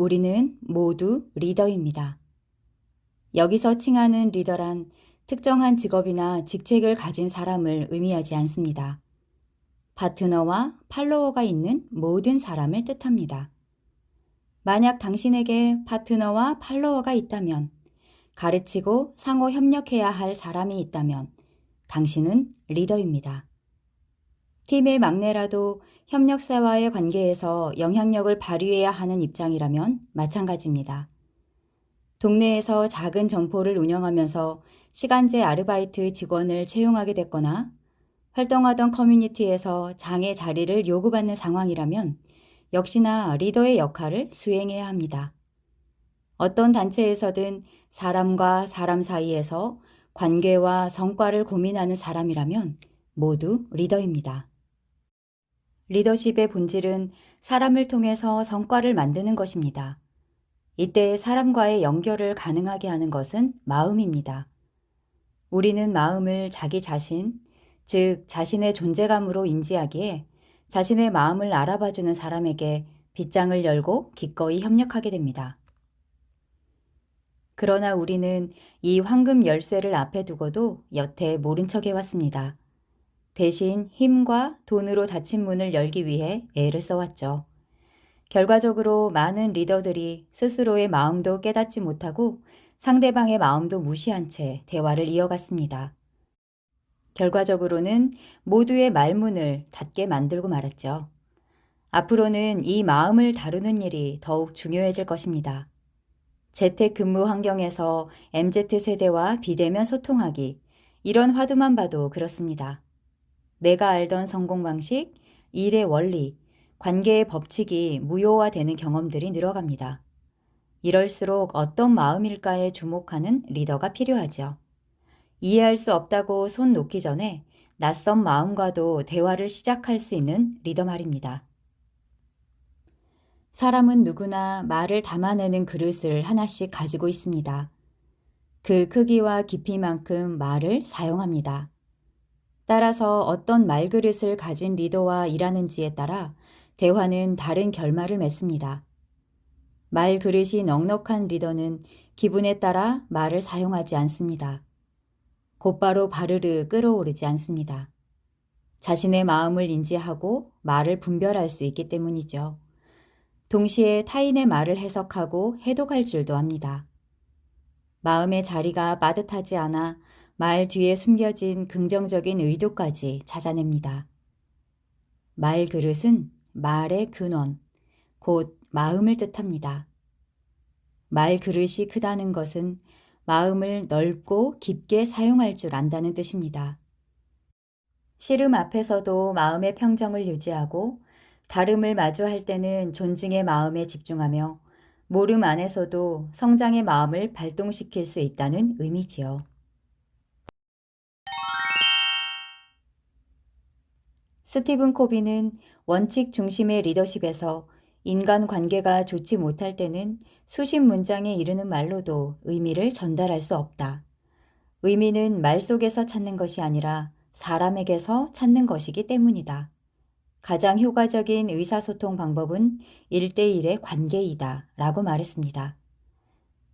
우리는 모두 리더입니다. 여기서 칭하는 리더란 특정한 직업이나 직책을 가진 사람을 의미하지 않습니다. 파트너와 팔로워가 있는 모든 사람을 뜻합니다. 만약 당신에게 파트너와 팔로워가 있다면, 가르치고 상호 협력해야 할 사람이 있다면 당신은 리더입니다. 팀의 막내라도 협력사와의 관계에서 영향력을 발휘해야 하는 입장이라면 마찬가지입니다. 동네에서 작은 점포를 운영하면서 시간제 아르바이트 직원을 채용하게 됐거나 활동하던 커뮤니티에서 장애 자리를 요구받는 상황이라면 역시나 리더의 역할을 수행해야 합니다. 어떤 단체에서든 사람과 사람 사이에서 관계와 성과를 고민하는 사람이라면 모두 리더입니다. 리더십의 본질은 사람을 통해서 성과를 만드는 것입니다. 이때 사람과의 연결을 가능하게 하는 것은 마음입니다. 우리는 마음을 자기 자신, 즉 자신의 존재감으로 인지하기에 자신의 마음을 알아봐주는 사람에게 빗장을 열고 기꺼이 협력하게 됩니다. 그러나 우리는 이 황금 열쇠를 앞에 두고도 여태 모른 척 해왔습니다. 대신 힘과 돈으로 닫힌 문을 열기 위해 애를 써왔죠. 결과적으로 많은 리더들이 스스로의 마음도 깨닫지 못하고 상대방의 마음도 무시한 채 대화를 이어갔습니다. 결과적으로는 모두의 말문을 닫게 만들고 말았죠. 앞으로는 이 마음을 다루는 일이 더욱 중요해질 것입니다. 재택근무 환경에서 MZ세대와 비대면 소통하기, 이런 화두만 봐도 그렇습니다. 내가 알던 성공 방식, 일의 원리, 관계의 법칙이 무효화되는 경험들이 늘어갑니다. 이럴수록 어떤 마음일까에 주목하는 리더가 필요하죠. 이해할 수 없다고 손 놓기 전에 낯선 마음과도 대화를 시작할 수 있는 리더 말입니다. 사람은 누구나 말을 담아내는 그릇을 하나씩 가지고 있습니다. 그 크기와 깊이만큼 말을 사용합니다. 따라서 어떤 말그릇을 가진 리더와 일하는지에 따라 대화는 다른 결말을 맺습니다. 말그릇이 넉넉한 리더는 기분에 따라 말을 사용하지 않습니다. 곧바로 바르르 끓어오르지 않습니다. 자신의 마음을 인지하고 말을 분별할 수 있기 때문이죠. 동시에 타인의 말을 해석하고 해독할 줄도 압니다. 마음의 자리가 빠듯하지 않아 말 뒤에 숨겨진 긍정적인 의도까지 찾아냅니다. 말 그릇은 말의 근원, 곧 마음을 뜻합니다. 말 그릇이 크다는 것은 마음을 넓고 깊게 사용할 줄 안다는 뜻입니다. 씨름 앞에서도 마음의 평정을 유지하고 다름을 마주할 때는 존중의 마음에 집중하며 모름 안에서도 성장의 마음을 발동시킬 수 있다는 의미지요. 스티븐 코비는 원칙 중심의 리더십에서 인간관계가 좋지 못할 때는 수십 문장에 이르는 말로도 의미를 전달할 수 없다. 의미는 말 속에서 찾는 것이 아니라 사람에게서 찾는 것이기 때문이다. 가장 효과적인 의사소통 방법은 1대1의 관계이다 라고 말했습니다.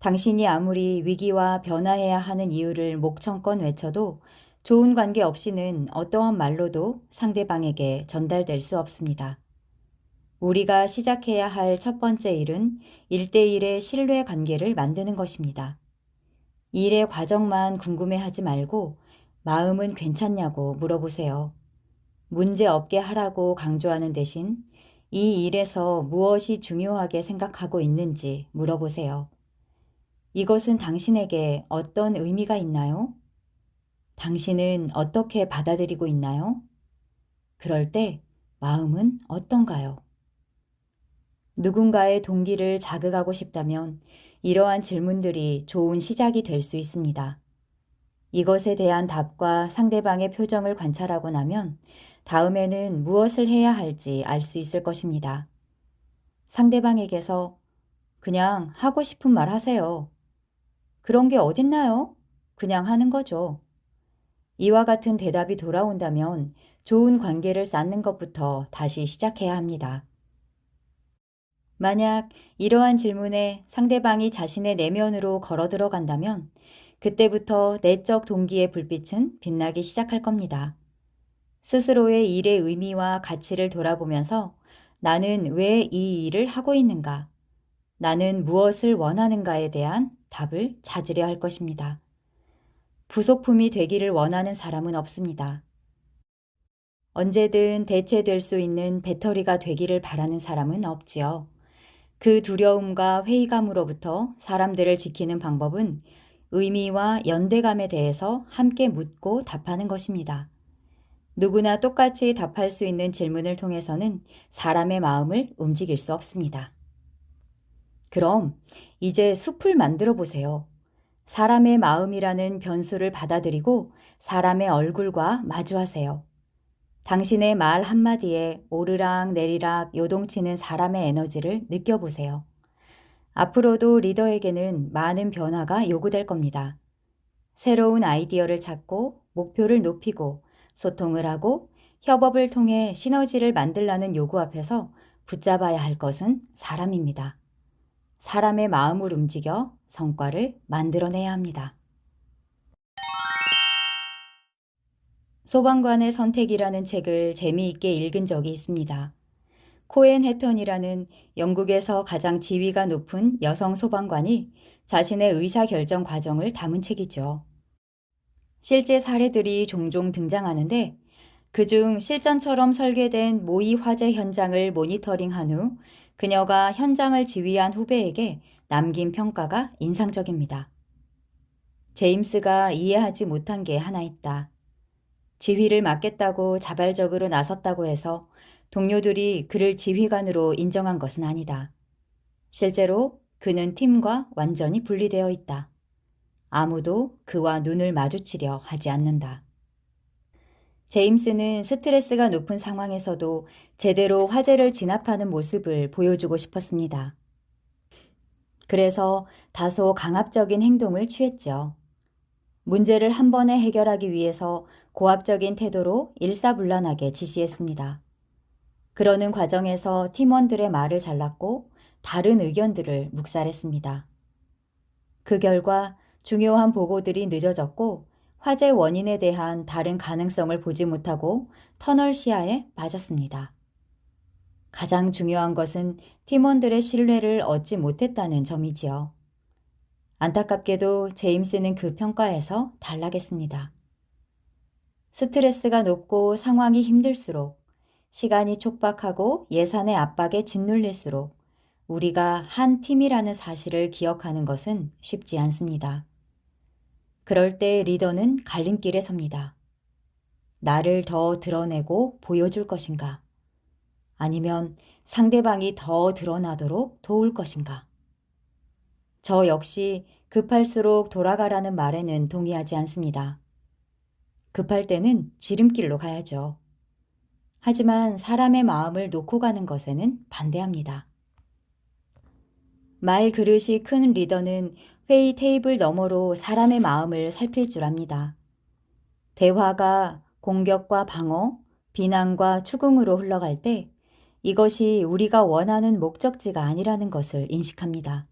당신이 아무리 위기와 변화해야 하는 이유를 목청껏 외쳐도 좋은 관계 없이는 어떠한 말로도 상대방에게 전달될 수 없습니다. 우리가 시작해야 할 첫 번째 일은 1대1의 신뢰 관계를 만드는 것입니다. 일의 과정만 궁금해하지 말고 마음은 괜찮냐고 물어보세요. 문제 없게 하라고 강조하는 대신 이 일에서 무엇이 중요하게 생각하고 있는지 물어보세요. 이것은 당신에게 어떤 의미가 있나요? 당신은 어떻게 받아들이고 있나요? 그럴 때 마음은 어떤가요? 누군가의 동기를 자극하고 싶다면 이러한 질문들이 좋은 시작이 될 수 있습니다. 이것에 대한 답과 상대방의 표정을 관찰하고 나면 다음에는 무엇을 해야 할지 알 수 있을 것입니다. 상대방에게서 그냥 하고 싶은 말 하세요. 그런 게 어딨나요? 그냥 하는 거죠. 이와 같은 대답이 돌아온다면 좋은 관계를 쌓는 것부터 다시 시작해야 합니다. 만약 이러한 질문에 상대방이 자신의 내면으로 걸어 들어간다면 그때부터 내적 동기의 불빛은 빛나기 시작할 겁니다. 스스로의 일의 의미와 가치를 돌아보면서 나는 왜 이 일을 하고 있는가? 나는 무엇을 원하는가에 대한 답을 찾으려 할 것입니다. 부속품이 되기를 원하는 사람은 없습니다. 언제든 대체될 수 있는 배터리가 되기를 바라는 사람은 없지요. 그 두려움과 회의감으로부터 사람들을 지키는 방법은 의미와 연대감에 대해서 함께 묻고 답하는 것입니다. 누구나 똑같이 답할 수 있는 질문을 통해서는 사람의 마음을 움직일 수 없습니다. 그럼 이제 숲을 만들어 보세요. 사람의 마음이라는 변수를 받아들이고 사람의 얼굴과 마주하세요. 당신의 말 한마디에 오르락 내리락 요동치는 사람의 에너지를 느껴보세요. 앞으로도 리더에게는 많은 변화가 요구될 겁니다. 새로운 아이디어를 찾고 목표를 높이고 소통을 하고 협업을 통해 시너지를 만들라는 요구 앞에서 붙잡아야 할 것은 사람입니다. 사람의 마음을 움직여 성과를 만들어내야 합니다. 소방관의 선택이라는 책을 재미있게 읽은 적이 있습니다. 코엔 해턴이라는 영국에서 가장 지위가 높은 여성 소방관이 자신의 의사결정 과정을 담은 책이죠. 실제 사례들이 종종 등장하는데 그중 실전처럼 설계된 모의 화재 현장을 모니터링한 후 그녀가 현장을 지휘한 후배에게 남긴 평가가 인상적입니다. 제임스가 이해하지 못한 게 하나 있다. 지휘를 맡겠다고 자발적으로 나섰다고 해서 동료들이 그를 지휘관으로 인정한 것은 아니다. 실제로 그는 팀과 완전히 분리되어 있다. 아무도 그와 눈을 마주치려 하지 않는다. 제임스는 스트레스가 높은 상황에서도 제대로 화재를 진압하는 모습을 보여주고 싶었습니다. 그래서 다소 강압적인 행동을 취했죠. 문제를 한 번에 해결하기 위해서 고압적인 태도로 일사불란하게 지시했습니다. 그러는 과정에서 팀원들의 말을 잘랐고 다른 의견들을 묵살했습니다. 그 결과 중요한 보고들이 늦어졌고 화재 원인에 대한 다른 가능성을 보지 못하고 터널 시야에 빠졌습니다. 가장 중요한 것은 팀원들의 신뢰를 얻지 못했다는 점이지요. 안타깝게도 제임스는 그 평가에서 탈락했습니다. 스트레스가 높고 상황이 힘들수록 시간이 촉박하고 예산의 압박에 짓눌릴수록 우리가 한 팀이라는 사실을 기억하는 것은 쉽지 않습니다. 그럴 때 리더는 갈림길에 섭니다. 나를 더 드러내고 보여줄 것인가? 아니면 상대방이 더 드러나도록 도울 것인가? 저 역시 급할수록 돌아가라는 말에는 동의하지 않습니다. 급할 때는 지름길로 가야죠. 하지만 사람의 마음을 놓고 가는 것에는 반대합니다. 말 그릇이 큰 리더는 회의 테이블 너머로 사람의 마음을 살필 줄 압니다. 대화가 공격과 방어, 비난과 추궁으로 흘러갈 때 이것이 우리가 원하는 목적지가 아니라는 것을 인식합니다.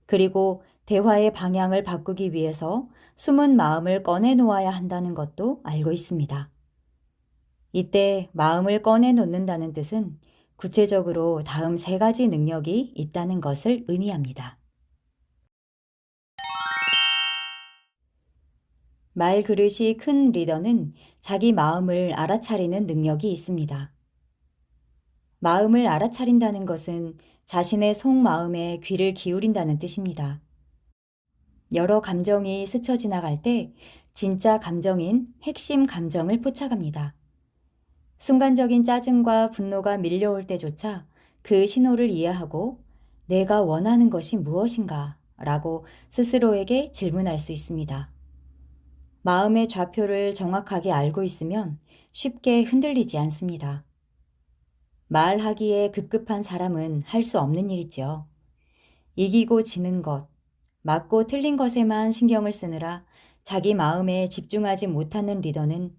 그리고 대화의 방향을 바꾸기 위해서 숨은 마음을 꺼내놓아야 한다는 것도 알고 있습니다. 이때 마음을 꺼내놓는다는 뜻은 구체적으로 다음 3가지 능력이 있다는 것을 의미합니다. 말 그릇이 큰 리더는 자기 마음을 알아차리는 능력이 있습니다. 마음을 알아차린다는 것은 자신의 속마음에 귀를 기울인다는 뜻입니다. 여러 감정이 스쳐 지나갈 때 진짜 감정인 핵심 감정을 포착합니다. 순간적인 짜증과 분노가 밀려올 때조차 그 신호를 이해하고 내가 원하는 것이 무엇인가 라고 스스로에게 질문할 수 있습니다. 마음의 좌표를 정확하게 알고 있으면 쉽게 흔들리지 않습니다. 말하기에 급급한 사람은 할 수 없는 일이죠. 이기고 지는 것, 맞고 틀린 것에만 신경을 쓰느라 자기 마음에 집중하지 못하는 리더는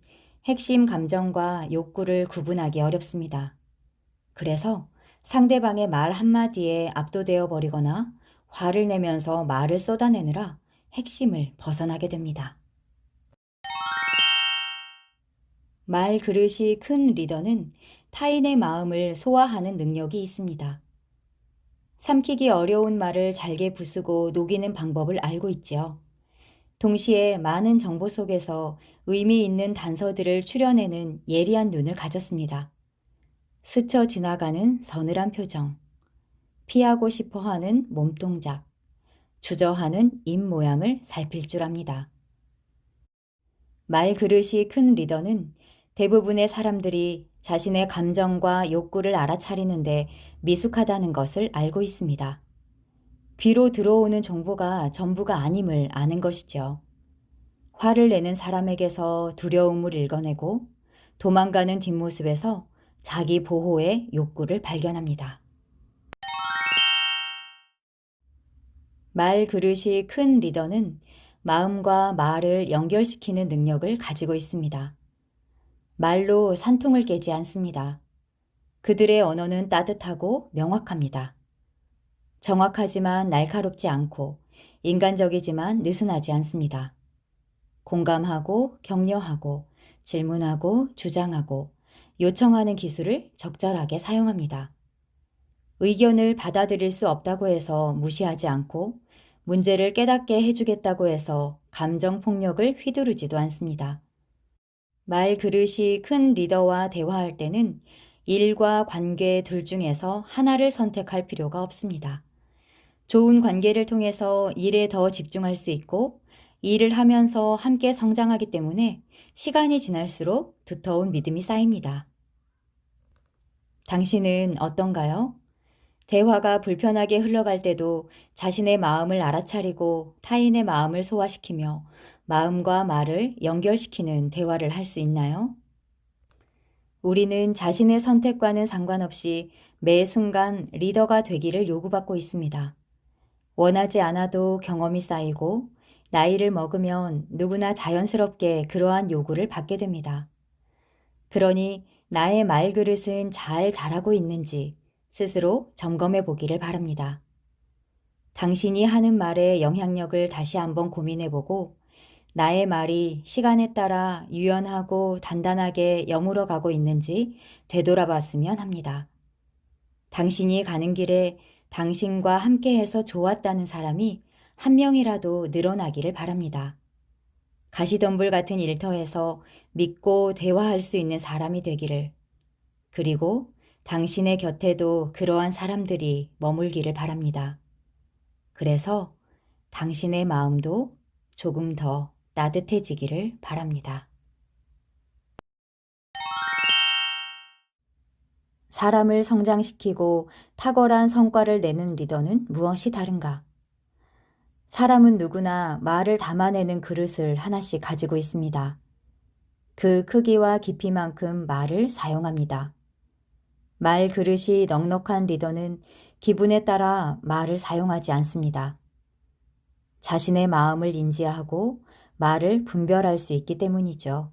핵심 감정과 욕구를 구분하기 어렵습니다. 그래서 상대방의 말 한마디에 압도되어 버리거나 화를 내면서 말을 쏟아내느라 핵심을 벗어나게 됩니다. 말 그릇이 큰 리더는 타인의 마음을 소화하는 능력이 있습니다. 삼키기 어려운 말을 잘게 부수고 녹이는 방법을 알고 있지요. 동시에 많은 정보 속에서 의미 있는 단서들을 추려내는 예리한 눈을 가졌습니다. 스쳐 지나가는 서늘한 표정, 피하고 싶어 하는 몸동작, 주저하는 입 모양을 살필 줄 압니다. 말 그릇이 큰 리더는 대부분의 사람들이 자신의 감정과 욕구를 알아차리는데 미숙하다는 것을 알고 있습니다. 귀로 들어오는 정보가 전부가 아님을 아는 것이죠. 화를 내는 사람에게서 두려움을 읽어내고 도망가는 뒷모습에서 자기 보호의 욕구를 발견합니다. 말 그릇이 큰 리더는 마음과 말을 연결시키는 능력을 가지고 있습니다. 말로 산통을 깨지 않습니다. 그들의 언어는 따뜻하고 명확합니다. 정확하지만 날카롭지 않고 인간적이지만 느슨하지 않습니다. 공감하고 격려하고 질문하고 주장하고 요청하는 기술을 적절하게 사용합니다. 의견을 받아들일 수 없다고 해서 무시하지 않고 문제를 깨닫게 해주겠다고 해서 감정폭력을 휘두르지도 않습니다. 말 그릇이 큰 리더와 대화할 때는 일과 관계 둘 중에서 하나를 선택할 필요가 없습니다. 좋은 관계를 통해서 일에 더 집중할 수 있고 일을 하면서 함께 성장하기 때문에 시간이 지날수록 두터운 믿음이 쌓입니다. 당신은 어떤가요? 대화가 불편하게 흘러갈 때도 자신의 마음을 알아차리고 타인의 마음을 소화시키며 마음과 말을 연결시키는 대화를 할 수 있나요? 우리는 자신의 선택과는 상관없이 매 순간 리더가 되기를 요구받고 있습니다. 원하지 않아도 경험이 쌓이고 나이를 먹으면 누구나 자연스럽게 그러한 요구를 받게 됩니다. 그러니 나의 말그릇은 잘 자라고 있는지 스스로 점검해 보기를 바랍니다. 당신이 하는 말의 영향력을 다시 한번 고민해 보고 나의 말이 시간에 따라 유연하고 단단하게 여물어 가고 있는지 되돌아봤으면 합니다. 당신이 가는 길에 당신과 함께해서 좋았다는 사람이 한 명이라도 늘어나기를 바랍니다. 가시덤불 같은 일터에서 믿고 대화할 수 있는 사람이 되기를, 그리고 당신의 곁에도 그러한 사람들이 머물기를 바랍니다. 그래서 당신의 마음도 조금 더 따뜻해지기를 바랍니다. 사람을 성장시키고 탁월한 성과를 내는 리더는 무엇이 다른가? 사람은 누구나 말을 담아내는 그릇을 하나씩 가지고 있습니다. 그 크기와 깊이만큼 말을 사용합니다. 말 그릇이 넉넉한 리더는 기분에 따라 말을 사용하지 않습니다. 자신의 마음을 인지하고 말을 분별할 수 있기 때문이죠.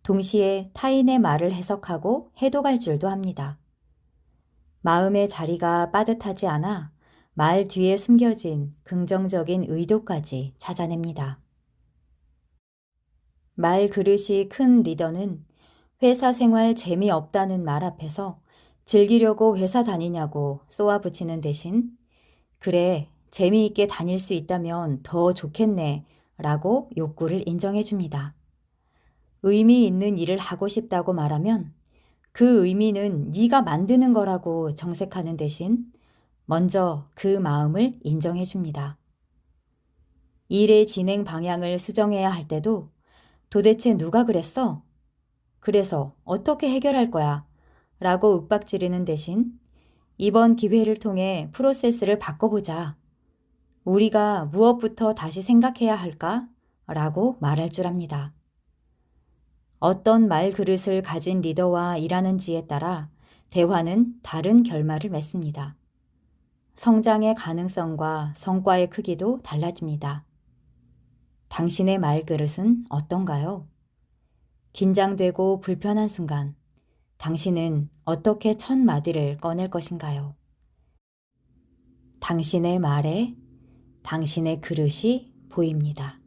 동시에 타인의 말을 해석하고 해독할 줄도 합니다. 마음의 자리가 빠듯하지 않아 말 뒤에 숨겨진 긍정적인 의도까지 찾아냅니다. 말 그릇이 큰 리더는 회사 생활 재미없다는 말 앞에서 즐기려고 회사 다니냐고 쏘아붙이는 대신 그래, 재미있게 다닐 수 있다면 더 좋겠네 라고 욕구를 인정해 줍니다. 의미 있는 일을 하고 싶다고 말하면 그 의미는 네가 만드는 거라고 정색하는 대신 먼저 그 마음을 인정해 줍니다. 일의 진행 방향을 수정해야 할 때도 도대체 누가 그랬어? 그래서 어떻게 해결할 거야? 라고 윽박지르는 대신 이번 기회를 통해 프로세스를 바꿔보자. 우리가 무엇부터 다시 생각해야 할까? 라고 말할 줄 압니다. 어떤 말 그릇을 가진 리더와 일하는지에 따라 대화는 다른 결말을 맺습니다. 성장의 가능성과 성과의 크기도 달라집니다. 당신의 말 그릇은 어떤가요? 긴장되고 불편한 순간, 당신은 어떻게 첫 마디를 꺼낼 것인가요? 당신의 말에 당신의 그릇이 보입니다.